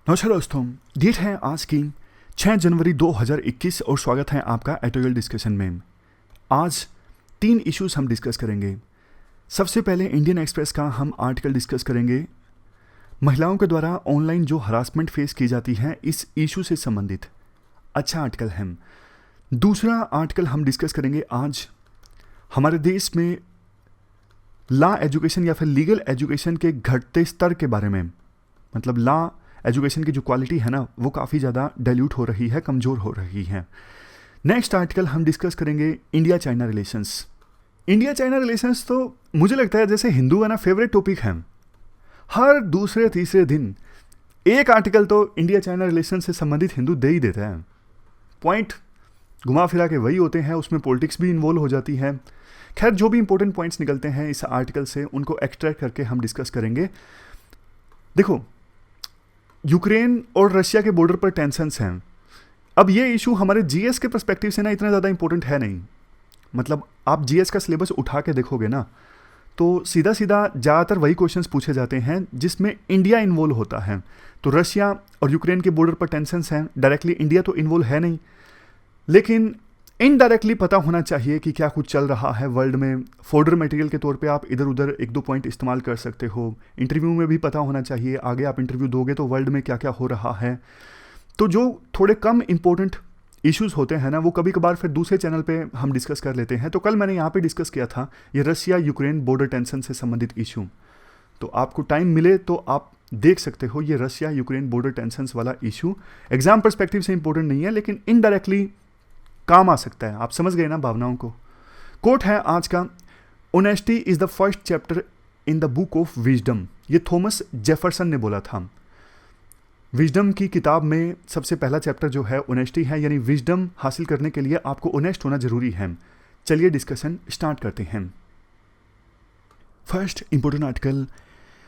नमस्कार दोस्तों, डेट है आज की 6 जनवरी 2021 और स्वागत है आपका एटोयल डिस्कशन में। आज 3 इश्यूज हम डिस्कस करेंगे। सबसे पहले इंडियन एक्सप्रेस का हम आर्टिकल डिस्कस करेंगे, महिलाओं के द्वारा ऑनलाइन जो हरासमेंट फेस की जाती है इस इशू से संबंधित। अच्छा आर्टिकल है। दूसरा आर्टिकल हम डिस्कस करेंगे आज हमारे देश में लॉ एजुकेशन या फिर लीगल एजुकेशन के घटते स्तर के बारे में। मतलब लॉ एजुकेशन की जो क्वालिटी है ना वो काफ़ी ज़्यादा डाइल्यूट हो रही है, कमज़ोर हो रही है। नेक्स्ट आर्टिकल हम डिस्कस करेंगे India China relations. India China relations तो मुझे लगता है जैसे हिंदू है ना फेवरेट टॉपिक है। हर दूसरे तीसरे दिन एक आर्टिकल तो इंडिया चाइना रिलेशन से संबंधित हिंदू दे ही देता है। पॉइंट घुमा फिरा के वही होते हैं, उसमें पॉलिटिक्स भी इन्वॉल्व हो जाती है। खैर जो भी इंपॉर्टेंट पॉइंट्स निकलते हैं इस आर्टिकल से उनको एक्सट्रैक्ट करके हम डिस्कस करेंगे। देखो, यूक्रेन और रशिया के बॉर्डर पर टेंशन्स हैं। अब ये इशू हमारे जीएस के पर्सपेक्टिव से ना इतना ज़्यादा इंपॉर्टेंट है नहीं। मतलब आप जीएस का सिलेबस उठा के देखोगे ना तो सीधा सीधा ज़्यादातर वही क्वेश्चंस पूछे जाते हैं जिसमें इंडिया इन्वॉल्व होता है। तो रशिया और यूक्रेन के बॉर्डर पर टेंशन्स हैं, डायरेक्टली इंडिया तो इन्वॉल्व है नहीं, लेकिन इनडायरेक्टली पता होना चाहिए कि क्या कुछ चल रहा है वर्ल्ड में। फोल्डर मटेरियल के तौर पे आप इधर उधर एक दो पॉइंट इस्तेमाल कर सकते हो। इंटरव्यू में भी पता होना चाहिए, आगे आप इंटरव्यू दोगे तो वर्ल्ड में क्या क्या हो रहा है। तो जो थोड़े कम इंपॉर्टेंट इश्यूज होते हैं ना वो कभी कभार फिर दूसरे चैनल पे हम डिस्कस कर लेते हैं। तो कल मैंने यहाँ पे डिस्कस किया था ये रशिया यूक्रेन बॉर्डर टेंशन से संबंधित इशू। तो आपको टाइम मिले तो आप देख सकते हो ये रशिया यूक्रेन बॉर्डर टेंशन वाला इशू। एग्जाम परस्पेक्टिव से इंपॉर्टेंट नहीं है लेकिन इनडायरेक्टली काम आ सकता है। आप समझ गए ना भावनाओं को। कोट है आज का, honesty is the first chapter in the book of wisdom. ये थॉमस जेफरसन ने बोला था। विजडम की किताब में सबसे पहला चैप्टर जो है ऑनेस्टी है, यानी विजडम हासिल करने के लिए आपको ऑनेस्ट होना जरूरी है। चलिए डिस्कशन स्टार्ट करते हैं। फर्स्ट इंपॉर्टेंट आर्टिकल,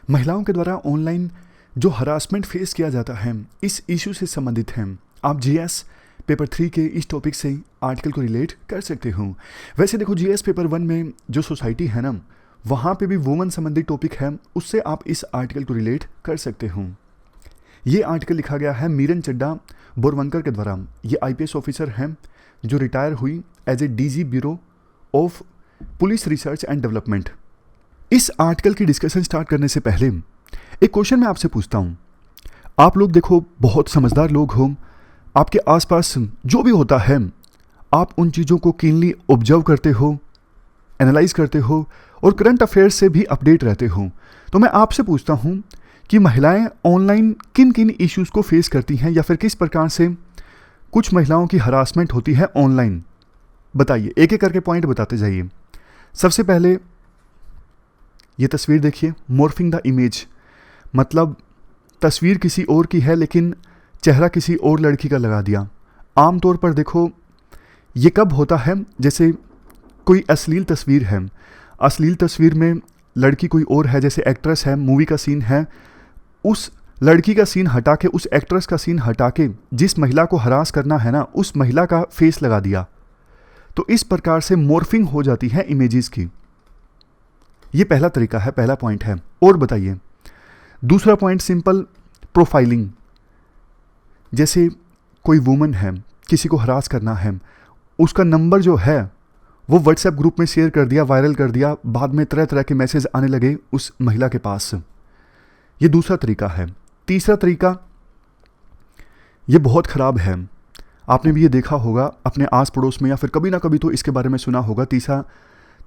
महिलाओं के द्वारा ऑनलाइन जो हरासमेंट फेस किया जाता है इस इशू से संबंधित है। आप जीएस पेपर 3 के इस टॉपिक से आर्टिकल को रिलेट कर सकते हो। वैसे देखो, जीएस पेपर 1 में जो सोसाइटी है ना वहाँ पे भी वुमन संबंधित टॉपिक है, उससे आप इस आर्टिकल को रिलेट कर सकते हो। ये आर्टिकल लिखा गया है मीरन चड्डा बोरवनकर के द्वारा। ये आईपीएस ऑफिसर हैं जो रिटायर हुई as a DG Bureau of Police Research and Development. इस आर्टिकल की डिस्कशन स्टार्ट करने से पहले एक क्वेश्चन मैं आपसे पूछता हूँ। आप लोग देखो बहुत समझदार लोग हो, आपके आसपास जो भी होता है आप उन चीज़ों को कीनली ऑब्जर्व करते हो, एनालाइज करते हो और करंट अफेयर्स से भी अपडेट रहते हो। तो मैं आपसे पूछता हूँ कि महिलाएं ऑनलाइन किन किन इश्यूज को फेस करती हैं या फिर किस प्रकार से कुछ महिलाओं की हरासमेंट होती है ऑनलाइन। बताइए, एक एक करके पॉइंट बताते जाइए। सबसे पहले ये तस्वीर देखिए, मॉर्फिंग द इमेज। मतलब तस्वीर किसी और की है लेकिन चेहरा किसी और लड़की का लगा दिया। आमतौर पर देखो ये कब होता है, जैसे कोई अश्लील तस्वीर है, अश्लील तस्वीर में लड़की कोई और है, जैसे एक्ट्रेस है, मूवी का सीन है, उस लड़की का सीन हटा के, उस एक्ट्रेस का सीन हटा के जिस महिला को हरास करना है ना उस महिला का फेस लगा दिया। तो इस प्रकार से मॉर्फिंग हो जाती है इमेजेस की। ये पहला तरीका है, पहला पॉइंट है। और बताइए दूसरा पॉइंट, सिंपल प्रोफाइलिंग। जैसे कोई वुमन है, किसी को हरास करना है, उसका नंबर जो है वो व्हाट्सएप ग्रुप में शेयर कर दिया, वायरल कर दिया, बाद में तरह तरह के मैसेज आने लगे उस महिला के पास। ये दूसरा तरीका है। तीसरा तरीका ये बहुत ख़राब है, आपने भी ये देखा होगा अपने आस पड़ोस में या फिर कभी ना कभी तो इसके बारे में सुना होगा। तीसरा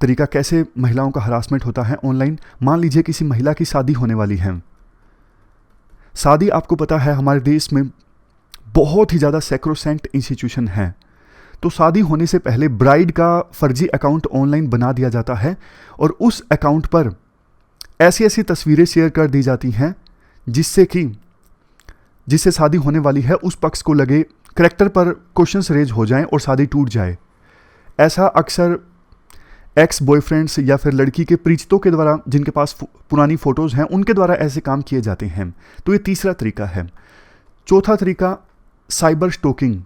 तरीका कैसे महिलाओं का हरासमेंट होता है ऑनलाइन। मान लीजिए किसी महिला की शादी होने वाली है। शादी आपको पता है हमारे देश में बहुत ही ज़्यादा सैक्रोसेंट इंस्टीट्यूशन है। तो शादी होने से पहले ब्राइड का फर्जी अकाउंट ऑनलाइन बना दिया जाता है और उस अकाउंट पर ऐसी ऐसी तस्वीरें शेयर कर दी जाती हैं जिससे शादी होने वाली है उस पक्ष को लगे करैक्टर पर क्वेश्चंस रेज हो जाएं और शादी टूट जाए। ऐसा अक्सर एक्स बॉयफ्रेंड्स या फिर लड़की के परिचितों के द्वारा, जिनके पास पुरानी फ़ोटोज़ हैं, उनके द्वारा ऐसे काम किए जाते हैं। तो ये तीसरा तरीका है। चौथा तरीका, साइबर स्टोकिंग।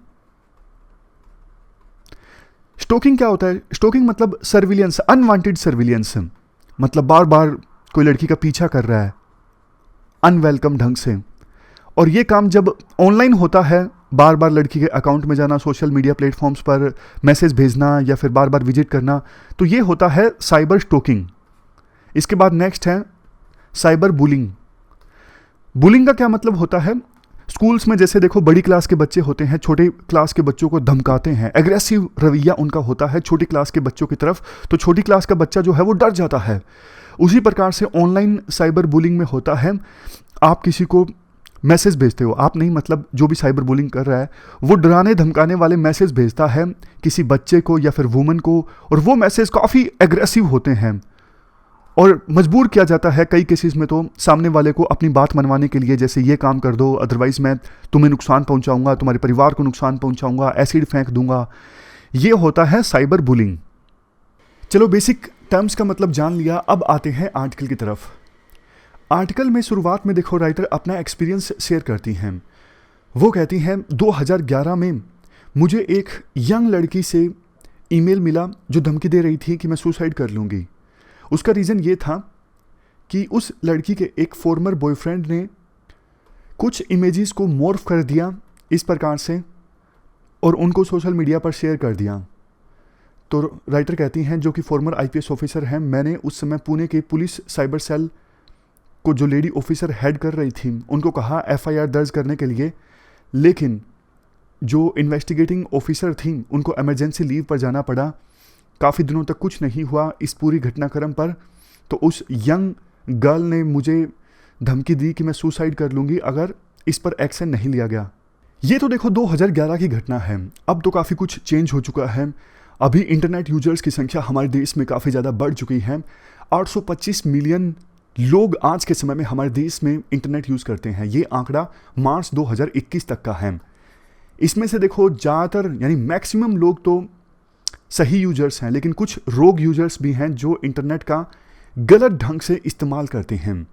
स्टोकिंग क्या होता है? स्टोकिंग मतलब सर्विलियंस, अनवांटेड सर्विलियंस। मतलब बार बार कोई लड़की का पीछा कर रहा है अनवेलकम ढंग से और ये काम जब ऑनलाइन होता है, बार बार लड़की के अकाउंट में जाना, सोशल मीडिया प्लेटफॉर्म्स पर मैसेज भेजना या फिर बार बार विजिट करना, तो ये होता है साइबर स्टोकिंग। इसके बाद नेक्स्ट है साइबर बुलिंग। बुलिंग का क्या मतलब होता है? स्कूल्स में जैसे देखो बड़ी क्लास के बच्चे होते हैं, छोटे क्लास के बच्चों को धमकाते हैं, एग्रेसिव रवैया उनका होता है छोटी क्लास के बच्चों की तरफ, तो छोटी क्लास का बच्चा जो है वो डर जाता है। उसी प्रकार से ऑनलाइन साइबर बुलिंग में होता है, आप किसी को मैसेज भेजते हो, आप नहीं मतलब जो भी साइबर बुलिंग कर रहा है वो डराने धमकाने वाले मैसेज भेजता है किसी बच्चे को या फिर वुमन को, और वो मैसेज काफ़ी एग्रेसिव होते हैं और मजबूर किया जाता है कई केसेस में तो सामने वाले को अपनी बात मनवाने के लिए, जैसे ये काम कर दो अदरवाइज मैं तुम्हें नुकसान पहुंचाऊंगा, तुम्हारे परिवार को नुकसान पहुंचाऊंगा, एसिड फेंक दूंगा। ये होता है साइबर बुलिंग। चलो बेसिक टर्म्स का मतलब जान लिया, अब आते हैं आर्टिकल की तरफ। आर्टिकल में शुरुआत में देखो राइटर अपना एक्सपीरियंस शेयर करती हैं। वो कहती हैं 2011 में मुझे एक यंग लड़की से ईमेल मिला जो धमकी दे रही थी कि मैं सुसाइड कर लूँगी। उसका रीज़न ये था कि उस लड़की के एक फॉर्मर बॉयफ्रेंड ने कुछ इमेजेस को मॉर्फ कर दिया इस प्रकार से और उनको सोशल मीडिया पर शेयर कर दिया। तो राइटर कहती हैं जो कि फॉर्मर आईपीएस ऑफिसर हैं, मैंने उस समय पुणे के पुलिस साइबर सेल को जो लेडी ऑफिसर हेड कर रही थी उनको कहा एफआईआर दर्ज करने के लिए, लेकिन जो इन्वेस्टिगेटिंग ऑफिसर थी उनको इमरजेंसी लीव पर जाना पड़ा। काफ़ी दिनों तक कुछ नहीं हुआ इस पूरी घटनाक्रम पर। तो उस यंग गर्ल ने मुझे धमकी दी कि मैं सुसाइड कर लूँगी अगर इस पर एक्शन नहीं लिया गया। ये तो देखो 2011 की घटना है, अब तो काफ़ी कुछ चेंज हो चुका है। अभी इंटरनेट यूजर्स की संख्या हमारे देश में काफ़ी ज़्यादा बढ़ चुकी है। 825 मिलियन लोग आज के समय में हमारे देश में इंटरनेट यूज़ करते हैं। ये आंकड़ा मार्च 2021 तक का है। इसमें से देखो ज़्यादातर यानी मैक्सिमम लोग तो सही यूजर्स हैं, लेकिन कुछ रोग यूजर्स भी हैं जो इंटरनेट का गलत ढंग से इस्तेमाल करते हैं।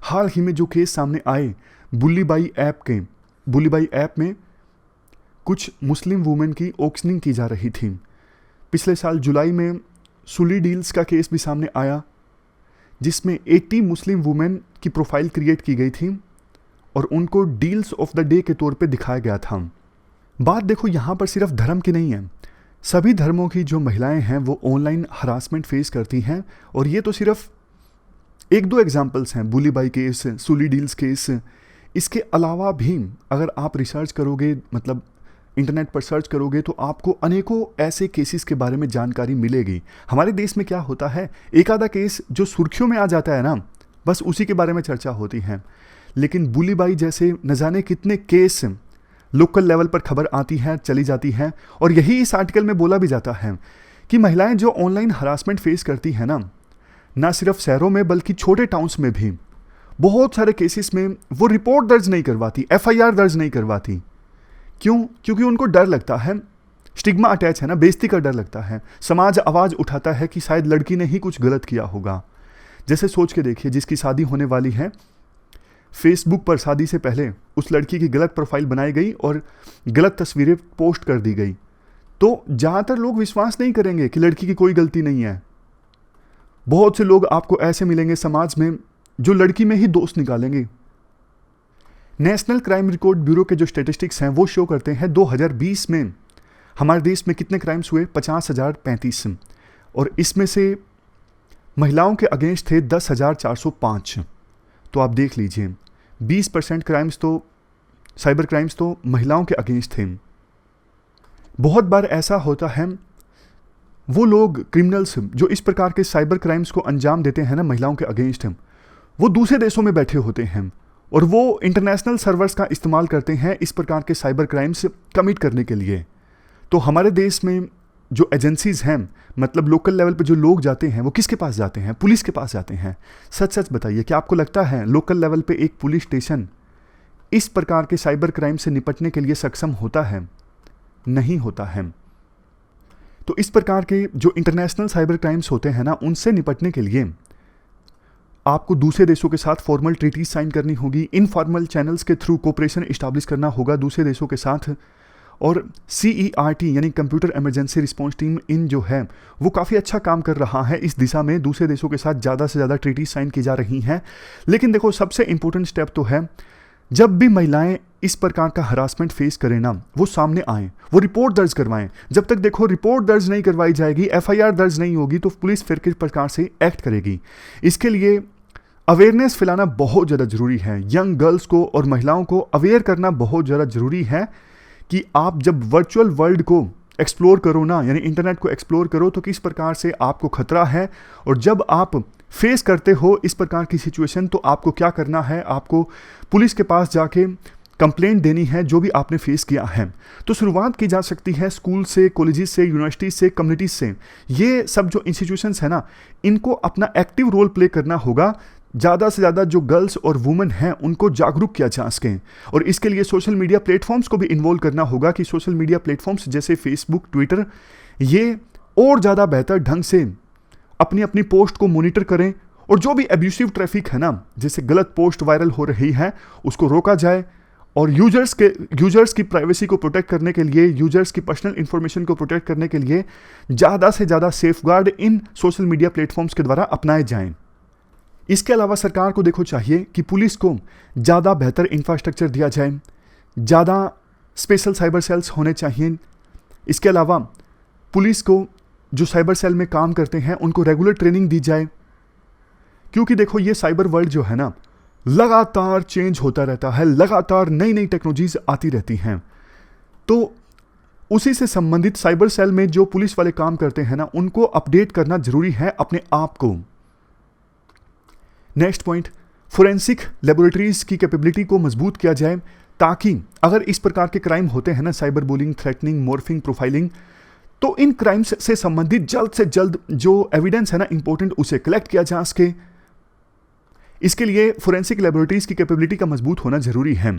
हाल ही में जो केस सामने आए बुल्लीबाई ऐप में कुछ मुस्लिम वुमेन की ऑक्शनिंग की जा रही थी। पिछले साल जुलाई में सुली डील्स का केस भी सामने आया जिसमें 80 मुस्लिम वुमेन की प्रोफाइल क्रिएट की गई थी और उनको डील्स ऑफ द डे के तौर पे दिखाया गया था। बात देखो यहाँ पर सिर्फ धर्म की नहीं है, सभी धर्मों की जो महिलाएं हैं वो ऑनलाइन हरासमेंट फेस करती हैं। और ये तो सिर्फ एक दो एग्जांपल्स हैं, बुलीबाई केस, सुली डील्स केस। इसके अलावा भी अगर आप रिसर्च करोगे, मतलब इंटरनेट पर सर्च करोगे, तो आपको अनेकों ऐसे केसेस के बारे में जानकारी मिलेगी। हमारे देश में क्या होता है, एक आधा केस जो सुर्खियों में आ जाता है ना, बस उसी के बारे में चर्चा होती है। लेकिन बुलीबाई जैसे न जाने कितने केस लोकल लेवल पर खबर आती है, चली जाती है। और यही इस आर्टिकल में बोला भी जाता है कि महिलाएं जो ऑनलाइन हरासमेंट फेस करती हैं ना सिर्फ शहरों में बल्कि छोटे टाउन्स में भी बहुत सारे केसेस में वो रिपोर्ट दर्ज नहीं करवाती, एफआईआर दर्ज नहीं करवाती। क्यों? क्योंकि उनको डर लगता है, स्टिग्मा अटैच है ना, बेइज्जती का डर लगता है। समाज आवाज़ उठाता है कि शायद लड़की ने ही कुछ गलत किया होगा। जैसे सोच के देखिए, जिसकी शादी होने वाली है, फेसबुक पर शादी से पहले उस लड़की की गलत प्रोफाइल बनाई गई और गलत तस्वीरें पोस्ट कर दी गई, तो ज़्यादातर लोग विश्वास नहीं करेंगे कि लड़की की कोई गलती नहीं है। बहुत से लोग आपको ऐसे मिलेंगे समाज में जो लड़की में ही दोष निकालेंगे। नेशनल क्राइम रिकॉर्ड ब्यूरो के जो स्टेटिस्टिक्स हैं वो शो करते हैं 2020 में हमारे देश में कितने क्राइम्स हुए, 50,035, और इसमें से महिलाओं के अगेंस्ट थे 10,405। तो आप देख लीजिए 20% क्राइम्स तो, साइबर क्राइम्स तो महिलाओं के अगेंस्ट थे। बहुत बार ऐसा होता है, वो लोग क्रिमिनल्स जो इस प्रकार के साइबर क्राइम्स को अंजाम देते हैं ना महिलाओं के अगेंस्ट, वो दूसरे देशों में बैठे होते हैं और वो इंटरनेशनल सर्वर्स का इस्तेमाल करते हैं इस प्रकार के साइबर क्राइम्स कमिट करने के लिए। तो हमारे देश में जो एजेंसीज हैं, मतलब लोकल लेवल पे जो लोग जाते हैं, वो किसके पास जाते हैं? पुलिस के पास जाते हैं। सच सच बताइए, क्या आपको लगता है लोकल लेवल पे एक पुलिस स्टेशन इस प्रकार के साइबर क्राइम से निपटने के लिए सक्षम होता है? नहीं होता है। तो इस प्रकार के जो इंटरनेशनल साइबर क्राइम्स होते हैं ना, उनसे निपटने के लिए आपको दूसरे देशों के साथ फॉर्मल ट्रीटीज साइन करनी होगी, इनफॉर्मल चैनल्स के थ्रू कोऑपरेशन इस्टेब्लिश करना होगा दूसरे देशों के साथ। और CERT यानी कंप्यूटर इमरजेंसी रिस्पॉन्स टीम इन जो है वो काफ़ी अच्छा काम कर रहा है इस दिशा में। दूसरे देशों के साथ ज़्यादा से ज़्यादा ट्रीटी साइन की जा रही हैं। लेकिन देखो सबसे इंपॉर्टेंट स्टेप तो है जब भी महिलाएं इस प्रकार का हरासमेंट फेस करें ना, वो सामने आएं, वो रिपोर्ट दर्ज करवाएं। जब तक देखो रिपोर्ट दर्ज नहीं करवाई जाएगी, एफआईआर दर्ज नहीं होगी, तो पुलिस फिर किस प्रकार से एक्ट करेगी। इसके लिए अवेयरनेस फैलाना बहुत ज़्यादा ज़रूरी है। यंग गर्ल्स को और महिलाओं को अवेयर करना बहुत ज़्यादा ज़रूरी है कि आप जब वर्चुअल वर्ल्ड को एक्सप्लोर करो ना, यानी इंटरनेट को एक्सप्लोर करो, तो किस प्रकार से आपको खतरा है, और जब आप फेस करते हो इस प्रकार की सिचुएशन, तो आपको क्या करना है। आपको पुलिस के पास जाके कंप्लेंट देनी है जो भी आपने फेस किया है। तो शुरुआत की जा सकती है स्कूल से, कॉलेजेस से, यूनिवर्सिटी से, कम्युनिटीज से। ये सब जो इंस्टीट्यूशंस है ना, इनको अपना एक्टिव रोल प्ले करना होगा। ज़्यादा से ज़्यादा जो गर्ल्स और वुमेन हैं उनको जागरूक किया जा सके, और इसके लिए सोशल मीडिया प्लेटफॉर्म्स को भी इन्वॉल्व करना होगा कि सोशल मीडिया प्लेटफॉर्म्स जैसे फेसबुक, ट्विटर, ये और ज़्यादा बेहतर ढंग से अपनी अपनी पोस्ट को मॉनिटर करें, और जो भी एब्यूसिव ट्रैफिक है ना, जैसे गलत पोस्ट वायरल हो रही है, उसको रोका जाए। और यूजर्स की प्राइवेसी को प्रोटेक्ट करने के लिए, यूजर्स की पर्सनल इंफॉर्मेशन को प्रोटेक्ट करने के लिए ज़्यादा से ज़्यादा सेफगार्ड इन सोशल मीडिया प्लेटफॉर्म्स के द्वारा अपनाए जाएं। इसके अलावा सरकार को देखो चाहिए कि पुलिस को ज़्यादा बेहतर इंफ्रास्ट्रक्चर दिया जाए, ज़्यादा स्पेशल साइबर सेल्स होने चाहिए। इसके अलावा पुलिस को जो साइबर सेल में काम करते हैं उनको रेगुलर ट्रेनिंग दी जाए, क्योंकि देखो ये साइबर वर्ल्ड जो है ना, लगातार चेंज होता रहता है, लगातार नई नई टेक्नोलॉजीज आती रहती हैं। तो उसी से संबंधित साइबर सेल में जो पुलिस वाले काम करते हैं ना, उनको अपडेट करना जरूरी है अपने आप को। नेक्स्ट पॉइंट, फोरेंसिक लेबोरेटरीज की कैपेबिलिटी को मजबूत किया जाए, ताकि अगर इस प्रकार के क्राइम होते हैं ना, cyber bullying, threatening, morphing, profiling, तो इन क्राइम्स से संबंधित जल्द से जल्द जो एविडेंस है ना इंपॉर्टेंट, उसे कलेक्ट किया जा सके। इसके लिए फोरेंसिक लेबोरेटरीज की कैपेबिलिटी का मजबूत होना जरूरी है।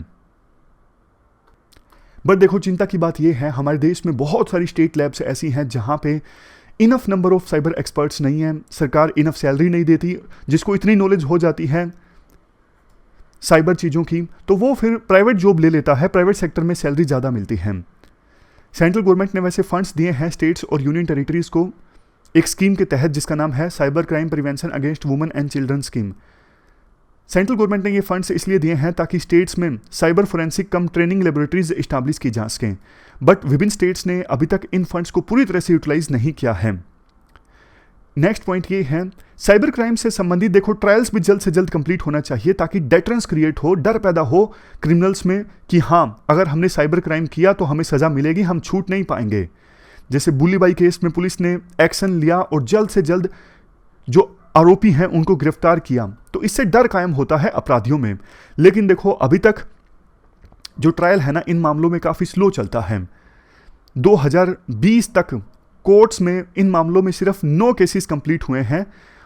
बट देखो चिंता की बात यह है, हमारे देश में बहुत सारी स्टेट लैब्स ऐसी हैं जहां पे enough number of cyber experts नहीं है, सरकार इनफ सैलरी नहीं देती। जिसको इतनी नॉलेज हो जाती है साइबर चीज़ों की, तो वो फिर प्राइवेट जॉब ले लेता है, प्राइवेट सेक्टर में सैलरी ज़्यादा मिलती है। सेंट्रल गवर्नमेंट ने वैसे फंड्स दिए हैं स्टेट्स और यूनियन टेरिटरीज को एक स्कीम के तहत, जिसका नाम है cyber crime prevention against women and children scheme. Central government ने ये फंड्स इसलिए दिए हैं ताकि स्टेट्स में साइबर फोरेंसिक कम ट्रेनिंग लेबोरेटरीज इस्टेब्लिश की जा सकें, बट विभिन्न स्टेट्स ने अभी तक इन फंड्स को पूरी तरह से यूटिलाइज नहीं किया है। नेक्स्ट पॉइंट ये है, साइबर क्राइम से संबंधित देखो ट्रायल्स भी जल्द से जल्द कंप्लीट होना चाहिए, ताकि डेटरेंस क्रिएट हो, डर पैदा हो क्रिमिनल्स में कि हाँ, अगर हमने साइबर क्राइम किया तो हमें सजा मिलेगी, हम छूट नहीं पाएंगे। जैसे बुल्लीबाई केस में पुलिस ने एक्शन लिया और जल्द से जल्द जो आरोपी हैं उनको गिरफ्तार किया, तो इससे डर कायम होता है अपराधियों में। लेकिन देखो अभी तक जो ट्रायल है ना, इन मामलों में काफ़ी स्लो चलता है। 2020 तक कोर्ट्स में इन मामलों में सिर्फ 9 केसेस कंप्लीट हुए हैं,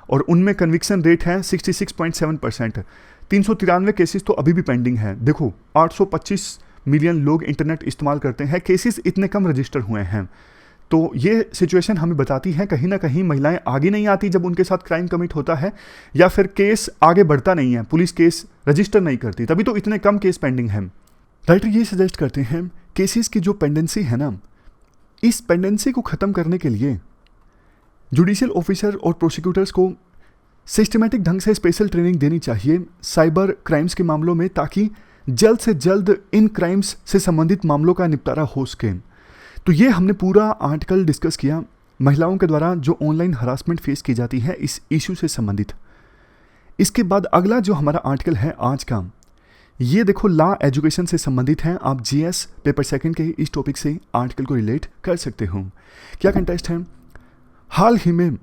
और उनमें कन्विक्शन रेट है 66.7%। 393 केसेस तो अभी भी पेंडिंग है। देखो 825 मिलियन लोग इंटरनेट इस्तेमाल करते हैं, केसेस इतने कम रजिस्टर हुए हैं। तो ये सिचुएशन हमें बताती है कहीं ना कहीं महिलाएं आगे नहीं आती जब उनके साथ क्राइम कमिट होता है, या फिर केस आगे बढ़ता नहीं है, पुलिस केस रजिस्टर नहीं करती, तभी तो इतने कम केस पेंडिंग हैं। राइटर ये सजेस्ट करते हैं केसेस की जो पेंडेंसी है ना, इस पेंडेंसी को ख़त्म करने के लिए जुडिशियल ऑफिसर और प्रोसिक्यूटर्स को सिस्टमेटिक ढंग से स्पेशल ट्रेनिंग देनी चाहिए साइबर क्राइम्स के मामलों में, ताकि जल्द से जल्द इन क्राइम्स से संबंधित मामलों का निपटारा हो सके। तो ये हमने पूरा आर्टिकल डिस्कस किया महिलाओं के द्वारा जो ऑनलाइन हरासमेंट फेस की जाती है इस इशू से संबंधित। इसके बाद अगला जो हमारा आर्टिकल है आज का, ये देखो लॉ एजुकेशन से संबंधित है। आप जीएस पेपर सेकंड के इस टॉपिक से आर्टिकल को रिलेट कर सकते हो। क्या कंटेस्ट है, हाल ही में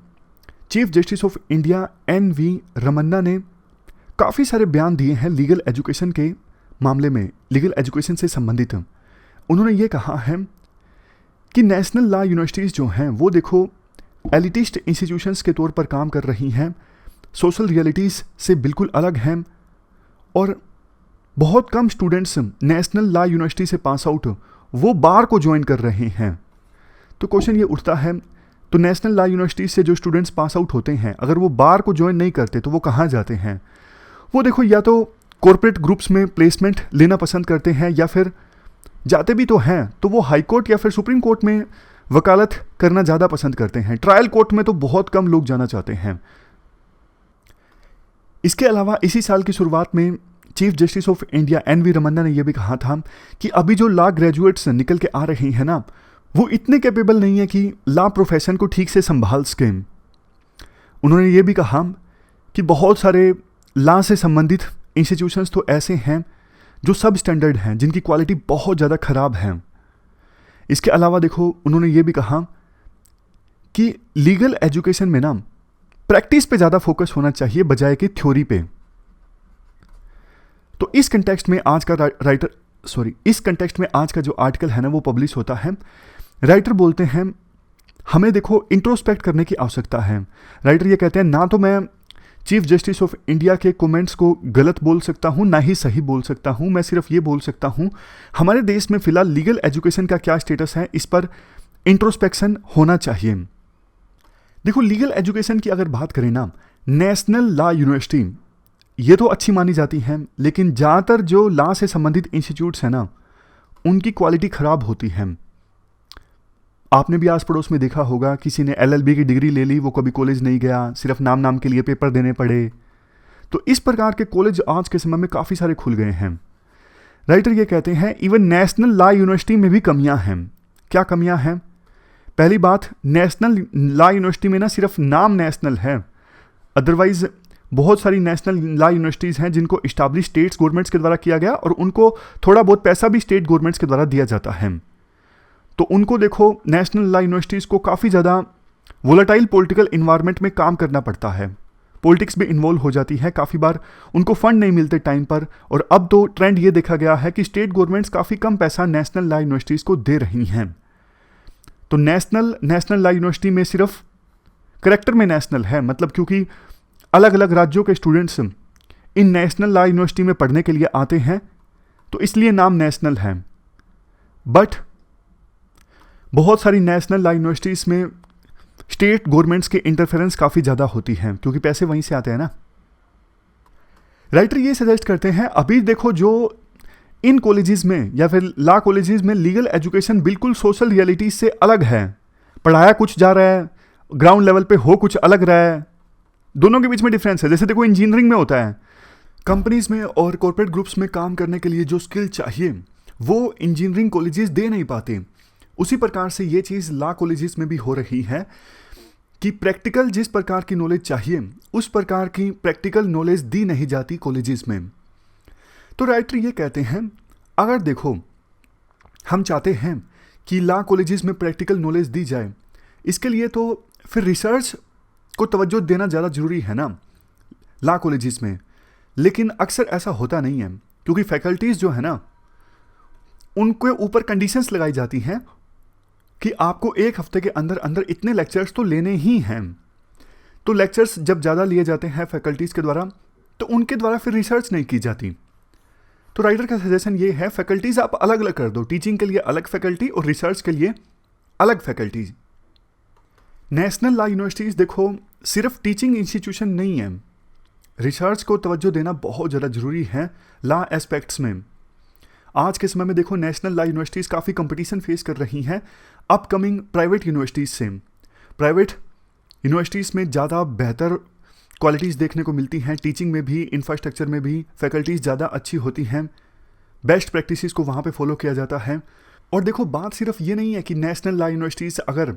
chief justice of India N V. Ramana ने काफ़ी सारे बयान दिए हैं लीगल एजुकेशन के मामले में, लीगल एजुकेशन से संबंधित। उन्होंने ये कहा है कि नेशनल लॉ यूनिवर्सिटीज़ जो हैं वो देखो एलिटिस्ट इंस्टीट्यूशंस के तौर पर काम कर रही हैं, सोशल रियलिटीज़ से बिल्कुल अलग हैं, और बहुत कम स्टूडेंट्स नेशनल लॉ यूनिवर्सिटी से पास आउट वो बार को ज्वाइन कर रहे हैं। तो क्वेश्चन ये उठता है, तो नेशनल लॉ यूनिवर्सिटी से जो स्टूडेंट्स पास आउट होते हैं, अगर वो बार को ज्वाइन नहीं करते तो वो कहाँ जाते हैं? वो देखो या तो कॉरपोरेट ग्रुप्स में प्लेसमेंट लेना पसंद करते हैं, या फिर जाते भी तो हैं तो वो हाई कोर्ट या फिर सुप्रीम कोर्ट में वकालत करना ज़्यादा पसंद करते हैं। ट्रायल कोर्ट में तो बहुत कम लोग जाना चाहते हैं। इसके अलावा इसी साल की शुरुआत में chief justice of India N V. Ramana ने यह भी कहा था कि अभी जो लॉ ग्रेजुएट्स निकल के आ रहे हैं ना, वो इतने कैपेबल नहीं है कि लॉ प्रोफेशन को ठीक से संभाल सकें। उन्होंने ये भी कहा कि बहुत सारे लॉ से संबंधित इंस्टीट्यूशंस तो ऐसे हैं जो सब स्टैंडर्ड हैं, जिनकी क्वालिटी बहुत ज़्यादा ख़राब है। इसके अलावा देखो, उन्होंने ये भी कहा कि लीगल एजुकेशन में ना प्रैक्टिस पे ज़्यादा फोकस होना चाहिए बजाय कि थ्योरी पे। तो इस कंटेक्स्ट में आज का इस कंटेक्स्ट में आज का जो आर्टिकल है ना, वो पब्लिश होता है। राइटर बोलते हैं हमें देखो इंट्रोस्पेक्ट करने की आवश्यकता है। राइटर ये कहते हैं, ना तो मैं चीफ जस्टिस ऑफ इंडिया के कमेंट्स को गलत बोल सकता हूँ, ना ही सही बोल सकता हूँ। मैं सिर्फ ये बोल सकता हूँ हमारे देश में फिलहाल लीगल एजुकेशन का क्या स्टेटस है, इस पर इंट्रोस्पेक्शन होना चाहिए। देखो, लीगल एजुकेशन की अगर बात करें ना, नेशनल लॉ यूनिवर्सिटी ये तो अच्छी मानी जाती है, लेकिन ज़्यादातर जो लॉ से संबंधित इंस्टीट्यूट्स हैं ना, उनकी क्वालिटी ख़राब होती है। आपने भी आस पड़ोस में देखा होगा, किसी ने LLB की डिग्री ले ली, वो कभी कॉलेज नहीं गया, सिर्फ नाम के लिए पेपर देने पड़े। तो इस प्रकार के कॉलेज आज के समय में काफ़ी सारे खुल गए हैं। राइटर ये कहते हैं इवन नेशनल लॉ यूनिवर्सिटी में भी कमियां हैं। क्या कमियां हैं? पहली बात, नेशनल लॉ यूनिवर्सिटी में ना सिर्फ नाम नेशनल है, अदरवाइज बहुत सारी नेशनल लॉ यूनिवर्सिटीज़ हैं जिनको इस्टाब्लिश स्टेट्स गवर्नमेंट्स के द्वारा किया गया और उनको थोड़ा बहुत पैसा भी स्टेट गवर्नमेंट्स के द्वारा दिया जाता है। तो उनको देखो, नेशनल लॉ यूनिवर्सिटीज़ को काफ़ी ज़्यादा वोलेटाइल पॉलिटिकल इन्वायरमेंट में काम करना पड़ता है, पॉलिटिक्स भी इन्वॉल्व हो जाती है, काफ़ी बार उनको फंड नहीं मिलते टाइम पर। और अब तो ट्रेंड ये देखा गया है कि स्टेट गवर्नमेंट्स काफ़ी कम पैसा नेशनल लॉ यूनिवर्सिटीज़ को दे रही हैं। तो नेशनल लॉ यूनिवर्सिटी में सिर्फ करेक्टर में नेशनल है, मतलब क्योंकि अलग अलग राज्यों के students in national law university में पढ़ने के लिए आते हैं, तो इसलिए नाम नेशनल है। बट बहुत सारी नेशनल लॉ यूनिवर्सिटीज़ में स्टेट गवर्नमेंट्स के इंटरफेरेंस काफ़ी ज़्यादा होती है, क्योंकि पैसे वहीं से आते हैं ना। राइटर ये सजेस्ट करते हैं, अभी देखो जो इन कॉलेजेस में या फिर लॉ कॉलेजेस में लीगल एजुकेशन बिल्कुल सोशल रियलिटी से अलग है। पढ़ाया कुछ जा रहा है, ग्राउंड लेवल पे हो कुछ अलग रहा है, दोनों के बीच में डिफरेंस है। जैसे देखो, इंजीनियरिंग में होता है, कंपनीज में और कॉर्पोरेट ग्रुप्स में काम करने के लिए जो स्किल चाहिए वो इंजीनियरिंग कॉलेजेस दे नहीं पाते। उसी प्रकार से ये चीज़ लॉ कॉलेजेस में भी हो रही है कि प्रैक्टिकल जिस प्रकार की नॉलेज चाहिए उस प्रकार की प्रैक्टिकल नॉलेज दी नहीं जाती कॉलेजेस में। तो राइटर ये कहते हैं, अगर देखो हम चाहते हैं कि लॉ कॉलेजेस में प्रैक्टिकल नॉलेज दी जाए, इसके लिए तो फिर रिसर्च को तवज्जो देना ज़्यादा ज़रूरी है ना लॉ कॉलेजेस में। लेकिन अक्सर ऐसा होता नहीं है, क्योंकि फैकल्टीज़ जो है ना, उनके ऊपर कंडीशंस लगाई जाती हैं कि आपको एक हफ्ते के अंदर अंदर इतने लेक्चर्स तो लेने ही हैं। तो लेक्चर्स जब ज़्यादा लिए जाते हैं फैकल्टीज़ के द्वारा, तो उनके द्वारा फिर रिसर्च नहीं की जाती। तो राइटर का सजेशन ये है, फैकल्टीज़ आप अलग अलग कर दो, टीचिंग के लिए अलग फैकल्टी और रिसर्च के लिए अलग फैकल्टीज। नेशनल लॉ यूनिवर्सिटीज़ देखो सिर्फ टीचिंग इंस्टीट्यूशन नहीं है, रिसर्च को तवज्जो देना बहुत ज़्यादा ज़रूरी है लॉ एस्पेक्ट्स में। आज के समय में देखो, नेशनल लॉ यूनिवर्सिटीज़ काफ़ी कंपटीशन फेस कर रही हैं अपकमिंग प्राइवेट यूनिवर्सिटीज़ से। प्राइवेट यूनिवर्सिटीज़ में ज़्यादा बेहतर क्वालिटीज़ देखने को मिलती हैं, टीचिंग में भी, इंफ्रास्ट्रक्चर में भी फैकल्टीज़ ज़्यादा अच्छी होती हैं, बेस्ट प्रैक्टिसेस को वहाँ पे फॉलो किया जाता है। और देखो, बात सिर्फ ये नहीं है कि नेशनल लॉ यूनिवर्सिटीज़ अगर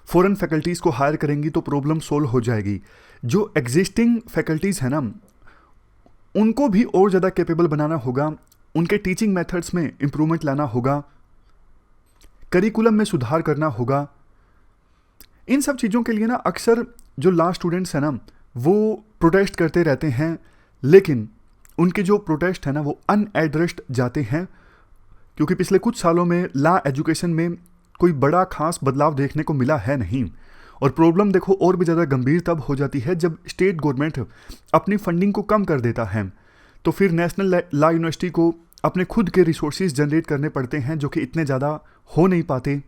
फॉरेन फैकल्टीज़ को हायर करेंगी तो प्रॉब्लम सोल्व हो जाएगी। जो एग्जिस्टिंग फैकल्टीज़ है ना, उनको भी और ज़्यादा कैपेबल बनाना होगा, उनके टीचिंग मेथड्स में इम्प्रूवमेंट लाना होगा, करिकुलम में सुधार करना होगा। इन सब चीज़ों के लिए ना अक्सर जो लॉ स्टूडेंट्स हैं ना, वो प्रोटेस्ट करते रहते हैं, लेकिन उनके जो प्रोटेस्ट है ना वो अनएड्रेस्ड जाते हैं, क्योंकि पिछले कुछ सालों में लॉ एजुकेशन में कोई बड़ा खास बदलाव देखने को मिला है नहीं। और प्रॉब्लम देखो और भी ज़्यादा गंभीर तब हो जाती है जब स्टेट गवर्नमेंट अपनी फंडिंग को कम कर देता है, तो फिर नेशनल लॉ यूनिवर्सिटी को अपने खुद के रिसोर्सेज जनरेट करने पड़ते हैं, जो कि इतने ज़्यादा हो नहीं पाते।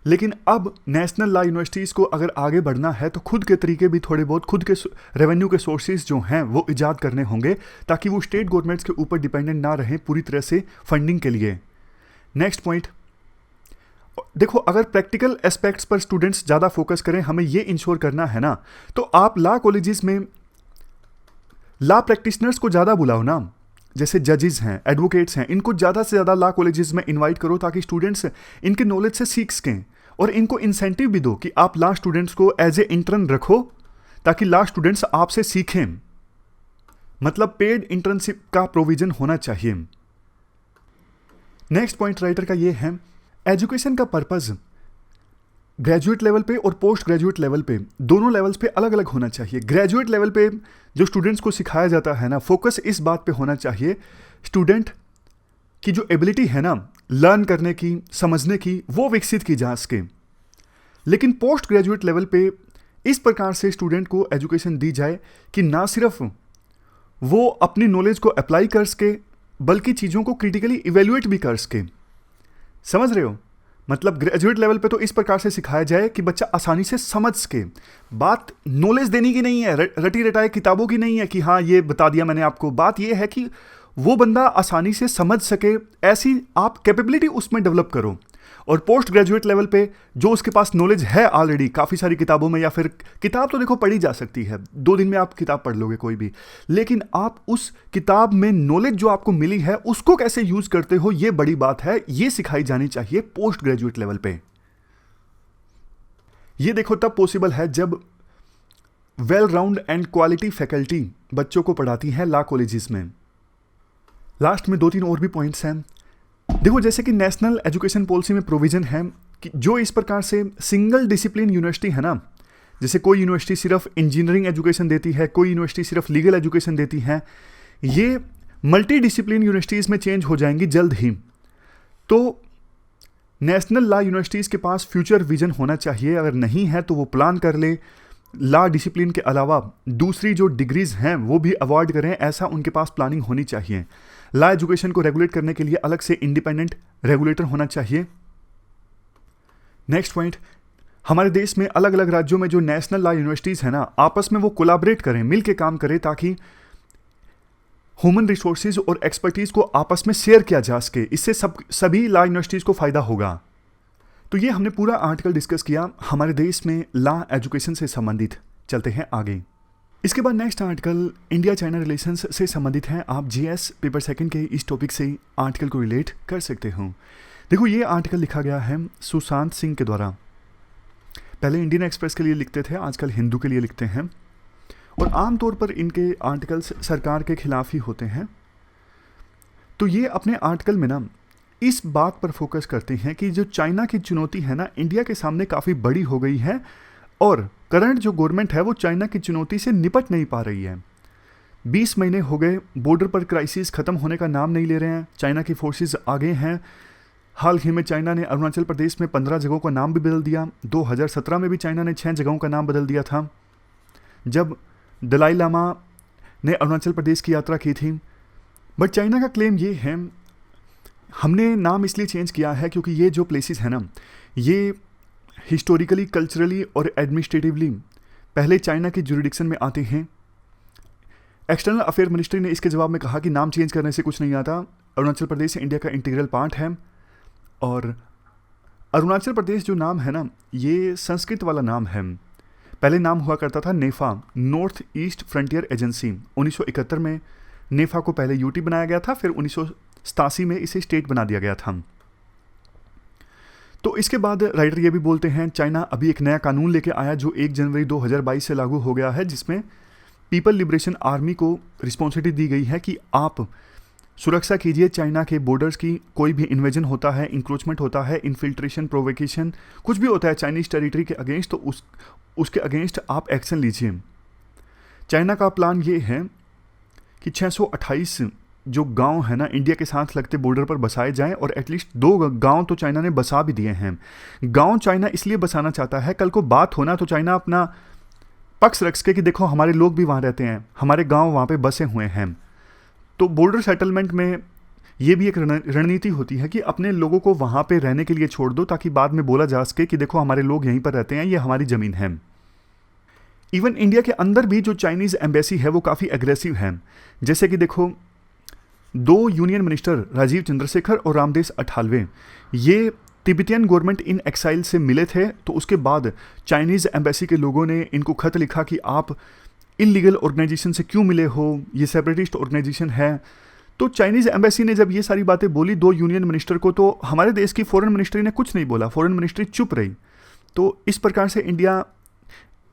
लेकिन अब नेशनल लॉ यूनिवर्सिटीज़ को अगर आगे बढ़ना है तो खुद के तरीके भी थोड़े बहुत, खुद के रेवेन्यू के सोर्सेज जो हैं वो ईजाद करने होंगे, ताकि वो स्टेट गवर्नमेंट्स के ऊपर डिपेंडेंट ना रहें पूरी तरह से फंडिंग के लिए। नेक्स्ट पॉइंट, देखो अगर प्रैक्टिकल एस्पेक्ट्स पर स्टूडेंट्स ज़्यादा फोकस करें, हमें ये इंश्योर करना है ना, तो आप लॉ कॉलेजेस में लॉ प्रैक्टिशनर्स को ज़्यादा बुलाओ ना, जैसे जजेस हैं, एडवोकेट्स हैं, इनको ज़्यादा से ज़्यादा लॉ कॉलेजेस में इनवाइट करो ताकि स्टूडेंट्स इनके नॉलेज से सीख सकें। और इनको इंसेंटिव भी दो कि आप लॉ स्टूडेंट्स को एज ए इंटर्न रखो ताकि लॉ स्टूडेंट्स आपसे सीखें। मतलब पेड इंटर्नशिप का प्रोविजन होना चाहिए। नेक्स्ट पॉइंट राइटर का ये है, एजुकेशन का पर्पस ग्रेजुएट लेवल पे और पोस्ट ग्रेजुएट लेवल पे, दोनों लेवल्स पे अलग अलग होना चाहिए। ग्रेजुएट लेवल पे जो स्टूडेंट्स को सिखाया जाता है ना, फोकस इस बात पे होना चाहिए स्टूडेंट की जो एबिलिटी है ना लर्न करने की, समझने की, वो विकसित की जा सके। लेकिन पोस्ट ग्रेजुएट लेवल पे इस प्रकार से स्टूडेंट को एजुकेशन दी जाए कि ना सिर्फ वो अपनी नॉलेज को अप्लाई कर सके बल्कि चीज़ों को क्रिटिकली इवेल्युएट भी कर सके। समझ रहे हो? मतलब ग्रेजुएट लेवल पे तो इस प्रकार से सिखाया जाए कि बच्चा आसानी से समझ सके। बात नॉलेज देने की नहीं है, रटी रटाए किताबों की नहीं है कि हाँ ये बता दिया मैंने आपको। बात ये है कि वो बंदा आसानी से समझ सके, ऐसी आप कैपेबिलिटी उसमें डेवलप करो। और पोस्ट ग्रेजुएट लेवल पे जो उसके पास नॉलेज है ऑलरेडी काफ़ी सारी किताबों में, या फिर किताब तो देखो पढ़ी जा सकती है, 2 दिन में आप किताब पढ़ लोगे कोई भी, लेकिन आप उस किताब में नॉलेज जो आपको मिली है उसको कैसे यूज करते हो, ये बड़ी बात है। ये सिखाई जानी चाहिए पोस्ट ग्रेजुएट लेवल पे। ये देखो तब पॉसिबल है जब well round and quality faculty बच्चों को पढ़ाती है लॉ कॉलेजेस में। लास्ट में 2-3 और भी पॉइंट्स हैं। देखो जैसे कि नेशनल एजुकेशन पॉलिसी में प्रोविजन है कि जो इस प्रकार से सिंगल डिसिप्लिन यूनिवर्सिटी है ना, जैसे कोई यूनिवर्सिटी सिर्फ इंजीनियरिंग एजुकेशन देती है, कोई यूनिवर्सिटी सिर्फ लीगल एजुकेशन देती है, ये मल्टी डिसिप्लिन यूनिवर्सिटीज़ में चेंज हो जाएंगी जल्द ही। तो नेशनल लॉ यूनिवर्सिटीज़ के पास फ्यूचर विजन होना चाहिए, अगर नहीं है तो वो प्लान कर ले लॉ डिसिप्लिन के अलावा दूसरी जो डिग्रीज हैं वो भी अवॉइड करें, ऐसा उनके पास प्लानिंग होनी चाहिए। लॉ एजुकेशन को रेगुलेट करने के लिए अलग से इंडिपेंडेंट रेगुलेटर होना चाहिए। नेक्स्ट पॉइंट, हमारे देश में अलग अलग राज्यों में जो नेशनल लॉ यूनिवर्सिटीज़ हैं ना, आपस में वो कोलैबोरेट करें, मिल के काम करें ताकि ह्यूमन रिसोर्सेज और एक्सपर्टीज़ को आपस में शेयर किया जा सके। इससे सभी लॉ यूनिवर्सिटीज़ को फ़ायदा होगा। तो ये हमने पूरा आर्टिकल डिस्कस किया हमारे देश में लॉ एजुकेशन से संबंधित। चलते हैं आगे। इसके बाद next article India China relations से संबंधित है। आप जीएस पेपर 2 के इस टॉपिक से आर्टिकल को रिलेट कर सकते हो। देखो ये आर्टिकल लिखा गया है सुशांत सिंह के द्वारा। पहले इंडियन एक्सप्रेस के लिए लिखते थे, आजकल हिंदू के लिए लिखते हैं, और आमतौर पर इनके आर्टिकल्स सरकार के खिलाफ ही होते हैं। तो ये अपने आर्टिकल में ना इस बात पर फोकस करते हैं कि जो चाइना की चुनौती है ना, इंडिया के सामने काफ़ी बड़ी हो गई है और करंट जो गवर्नमेंट है वो चाइना की चुनौती से निपट नहीं पा रही है। 20 महीने हो गए, बॉर्डर पर क्राइसिस ख़त्म होने का नाम नहीं ले रहे हैं, चाइना की फोर्सेस आगे हैं। हाल ही में चाइना ने अरुणाचल प्रदेश में 15 जगहों का नाम भी बदल दिया। 2017 में भी चाइना ने 6 जगहों का नाम बदल दिया था जब दलाई लामा ने अरुणाचल प्रदेश की यात्रा की थी। बट चाइना का क्लेम ये है, हमने नाम इसलिए चेंज किया है क्योंकि ये जो प्लेसेस हैं ना, ये हिस्टोरिकली, कल्चरली और एडमिनिस्ट्रेटिवली पहले चाइना के जुरिडिक्शन में आते हैं। एक्सटर्नल अफेयर मिनिस्ट्री ने इसके जवाब में कहा कि नाम चेंज करने से कुछ नहीं आता, अरुणाचल प्रदेश इंडिया का इंटीग्रल पार्ट है। और अरुणाचल प्रदेश जो नाम है ना, ये संस्कृत वाला नाम है। पहले नाम हुआ करता था नेफा, नॉर्थ ईस्ट फ्रंटियर एजेंसी। 1971 में नेफा को पहले यूटी बनाया गया था, फिर 1987 में इसे स्टेट बना दिया गया था। तो इसके बाद राइटर ये भी बोलते हैं चाइना अभी एक नया कानून लेके आया जो 1 जनवरी 2022 से लागू हो गया है, जिसमें पीपल लिबरेशन आर्मी को रिस्पॉन्सिबिलिटी दी गई है कि आप सुरक्षा कीजिए चाइना के बॉर्डर्स की। कोई भी इन्वेजन होता है, इंक्रोचमेंट होता है, इन्फिल्ट्रेशन, प्रोवोकेशन, कुछ भी होता है चाइनीज टेरिटरी के अगेंस्ट, तो उसके अगेंस्ट आप एक्शन लीजिए। चाइना का प्लान ये है कि 628 जो गांव है ना इंडिया के साथ लगते बॉर्डर पर बसाए जाएं, और एटलीस्ट 2 गांव तो चाइना ने बसा भी दिए हैं। गांव चाइना इसलिए बसाना चाहता है, कल को बात होना तो चाइना अपना पक्ष रख सके कि देखो हमारे लोग भी वहाँ रहते हैं, हमारे गांव वहाँ पे बसे हुए हैं। तो बॉर्डर सेटलमेंट में ये भी एक रणनीति होती है कि अपने लोगों को वहाँ पे रहने के लिए छोड़ दो ताकि बाद में बोला जा सके कि देखो हमारे लोग यहीं पर रहते हैं, ये हमारी ज़मीन है। इवन इंडिया के अंदर भी जो चाइनीज़ एम्बेसी है वो काफ़ी एग्रेसिव है। जैसे कि देखो 2 यूनियन मिनिस्टर राजीव चंद्रशेखर और रामदेस अठावले ये तिब्बतियन गवर्नमेंट इन एक्साइल से मिले थे। तो उसके बाद चाइनीज़ एम्बेसी के लोगों ने इनको खत लिखा कि आप इलीगल ऑर्गेनाइजेशन से क्यों मिले हो, ये सेपरेटिस्ट ऑर्गेनाइजेशन है। तो चाइनीज़ एम्बेसी ने जब ये सारी बातें बोली 2 यूनियन मिनिस्टर को, तो हमारे देश की फॉरेन मिनिस्ट्री ने कुछ नहीं बोला, फॉरेन मिनिस्ट्री चुप रही। तो इस प्रकार से इंडिया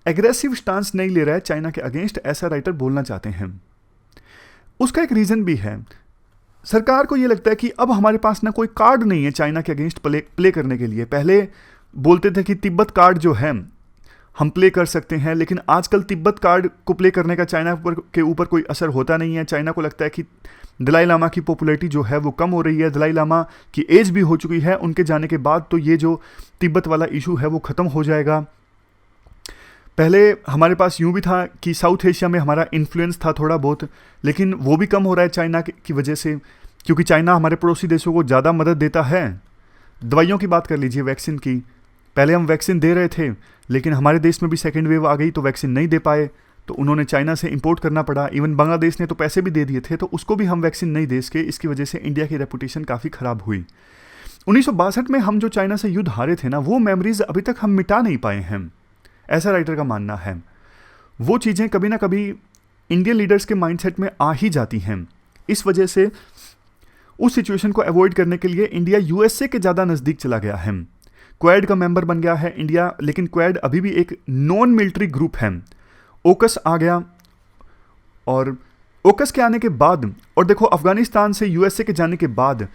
एग्रेसिव स्टांस नहीं ले रहा है चाइना के अगेंस्ट, ऐसा राइटर बोलना चाहते हैं। उसका एक रीज़न भी है, सरकार को ये लगता है कि अब हमारे पास ना कोई कार्ड नहीं है चाइना के अगेंस्ट प्ले करने के लिए। पहले बोलते थे कि तिब्बत कार्ड जो है हम प्ले कर सकते हैं, लेकिन आजकल तिब्बत कार्ड को प्ले करने का चाइना के ऊपर कोई असर होता नहीं है। चाइना को लगता है कि दलाई लामा की पॉपुलैरिटी जो है वो कम हो रही है, दलाई लामा की एज भी हो चुकी है, उनके जाने के बाद तो ये जो तिब्बत वाला इशू है वो ख़त्म हो जाएगा। पहले हमारे पास यूँ भी था कि साउथ एशिया में हमारा इन्फ्लुएंस था थोड़ा बहुत, लेकिन वो भी कम हो रहा है चाइना की वजह से, क्योंकि चाइना हमारे पड़ोसी देशों को ज़्यादा मदद देता है। दवाइयों की बात कर लीजिए, वैक्सीन की, पहले हम वैक्सीन दे रहे थे, लेकिन हमारे देश में भी सेकेंड वेव आ गई तो वैक्सीन नहीं दे पाए, तो उन्होंने चाइना से इंपोर्ट करना पड़ा। इवन बांग्लादेश ने तो पैसे भी दे दिए थे, तो उसको भी हम वैक्सीन नहीं दे सके। इसकी वजह से इंडिया की रेपुटेशन काफ़ी ख़राब हुई। 1962 में हम जो चाइना से युद्ध हारे थे ना, वो मेमोरीज अभी तक हम मिटा नहीं पाए हैं, ऐसा राइटर का मानना है। वो चीज़ें कभी ना कभी इंडियन लीडर्स के माइंडसेट में आ ही जाती हैं। इस वजह से उस सिचुएशन को अवॉइड करने के लिए इंडिया यूएसए के ज़्यादा नज़दीक चला गया है। क्वाड का मेंबर बन गया है इंडिया, लेकिन क्वाड अभी भी एक नॉन मिलिट्री ग्रुप है। ओकस आ गया, और ओकस के आने के बाद, और देखो अफगानिस्तान से यूएसए के जाने के बाद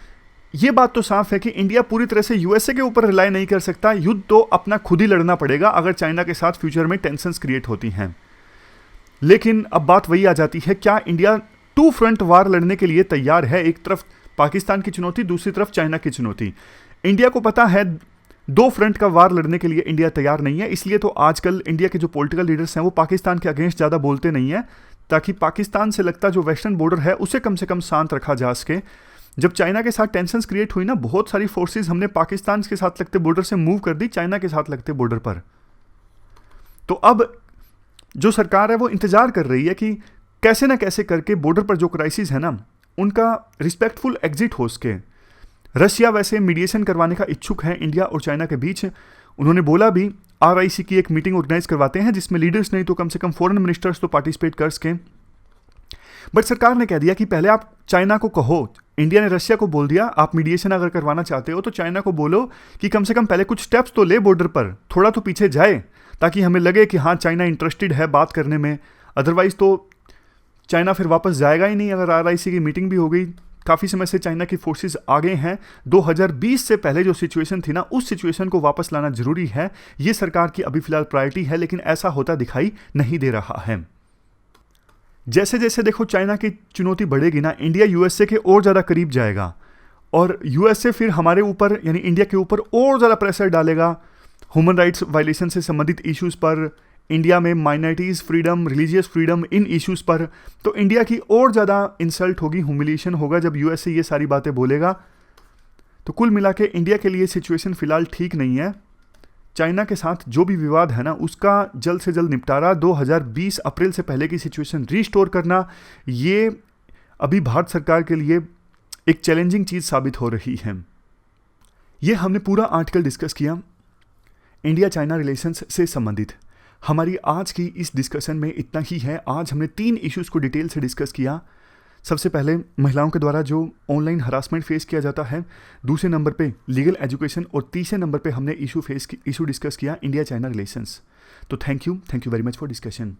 ये बात तो साफ है कि इंडिया पूरी तरह से यूएसए के ऊपर रिलाई नहीं कर सकता। युद्ध तो अपना खुद ही लड़ना पड़ेगा अगर चाइना के साथ फ्यूचर में टेंशंस क्रिएट होती हैं। लेकिन अब बात वही आ जाती है, क्या इंडिया 2 फ्रंट वार लड़ने के लिए तैयार है? एक तरफ पाकिस्तान की चुनौती, दूसरी तरफ चाइना की चुनौती। इंडिया को पता है 2 फ्रंट का वार लड़ने के लिए इंडिया तैयार नहीं है। इसलिए तो आजकल इंडिया के जो पॉलिटिकल लीडर्स हैं वो पाकिस्तान के अगेंस्ट ज़्यादा बोलते नहीं है, ताकि पाकिस्तान से लगता जो वेस्टर्न बॉर्डर है उसे कम से कम शांत रखा जा सके। जब चाइना के साथ टेंशंस क्रिएट हुई ना, बहुत सारी फोर्सेस हमने पाकिस्तान के साथ लगते बॉर्डर से मूव कर दी चाइना के साथ लगते बॉर्डर पर। तो अब जो सरकार है वो इंतजार कर रही है कि कैसे ना कैसे करके बॉर्डर पर जो क्राइसिस है ना, उनका रिस्पेक्टफुल एग्जिट हो सके। रशिया वैसे मीडिएशन करवाने का इच्छुक है इंडिया और चाइना के बीच। उन्होंने बोला भी RIC की एक मीटिंग ऑर्गेनाइज करवाते हैं जिसमें लीडर्स नहीं तो कम से कम फॉरेन मिनिस्टर्स तो पार्टिसिपेट कर सकें। बट सरकार ने कह दिया कि पहले आप चाइना को कहो, इंडिया ने रशिया को बोल दिया आप मीडिएशन अगर करवाना चाहते हो तो चाइना को बोलो कि कम से कम पहले कुछ स्टेप्स तो ले बॉर्डर पर, थोड़ा तो पीछे जाए, ताकि हमें लगे कि हाँ चाइना इंटरेस्टेड है बात करने में। अदरवाइज तो चाइना फिर वापस जाएगा ही नहीं। अगर RIC की मीटिंग भी हो गई, काफ़ी समय से चाइना की फोर्सेस आगे हैं, 2020 से पहले जो सिचुएशन थी ना, उस सिचुएशन को वापस लाना जरूरी है। ये सरकार की अभी फिलहाल प्रायोरिटी है, लेकिन ऐसा होता दिखाई नहीं दे रहा है। जैसे जैसे देखो चाइना की चुनौती बढ़ेगी ना, इंडिया यूएसए के और ज़्यादा करीब जाएगा, और यूएसए फिर हमारे ऊपर यानी इंडिया के ऊपर और ज़्यादा प्रेशर डालेगा ह्यूमन राइट्स वायलेशन से संबंधित इश्यूज़ पर, इंडिया में माइनॉरिटीज़ फ्रीडम, रिलीजियस फ्रीडम, इन इश्यूज़ पर। तो इंडिया की और ज़्यादा इंसल्ट होगी, ह्यूमिलिएशन होगा जब यूएसए ये सारी बातें बोलेगा। तो कुल मिला के इंडिया के लिए सिचुएशन फ़िलहाल ठीक नहीं है। चाइना के साथ जो भी विवाद है ना, उसका जल्द से जल्द निपटारा, 2020 अप्रैल से पहले की सिचुएशन रीस्टोर करना, ये अभी भारत सरकार के लिए एक चैलेंजिंग चीज़ साबित हो रही है। ये हमने पूरा आर्टिकल डिस्कस किया इंडिया चाइना रिलेशंस से संबंधित। हमारी आज की इस डिस्कशन में इतना ही है। आज हमने 3 इश्यूज़ को डिटेल से डिस्कस किया। सबसे पहले महिलाओं के द्वारा जो ऑनलाइन हरासमेंट फेस किया जाता है, दूसरे नंबर पे लीगल एजुकेशन, और तीसरे नंबर पे हमने इशू डिस्कस किया इंडिया चाइना रिलेशंस। तो thank you very much for discussion.